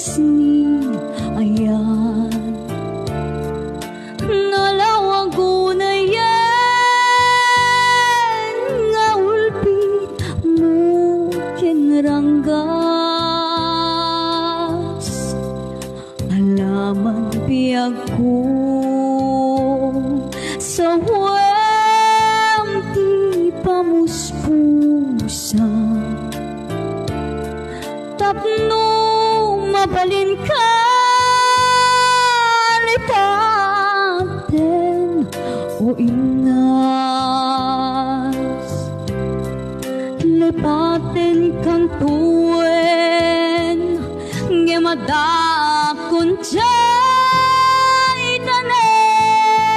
Yes ni ayan nalawag ko na yan nga ulpit mo kinranggas alaman piyag ko sa huwam di pamuspusa tapno mabalin ka lipaten o ingas lipaten kang tuwen ngemadakon jay tanem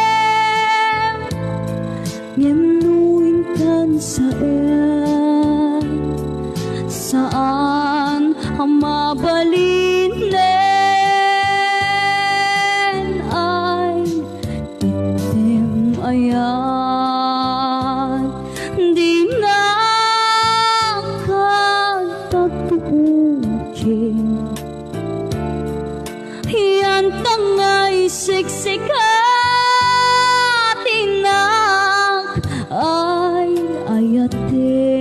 ngemuin kan saan ang mabalin ay itim ayan di nakatatukin yan tangay siksikatinak ay ayate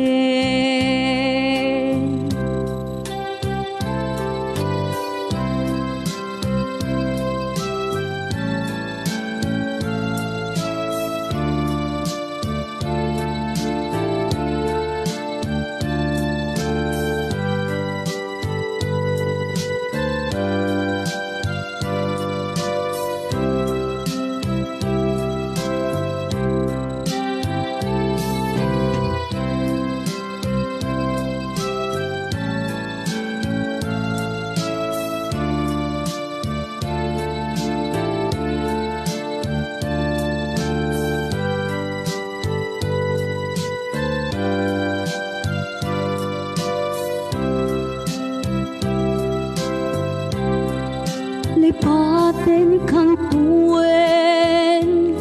lipaten kang tuwen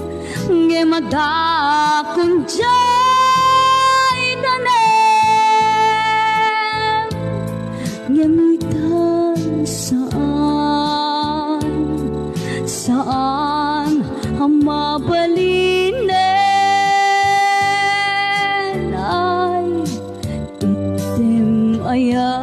ngemadakon jay tanem ngemitan saan ang mabalinen ay itim ayan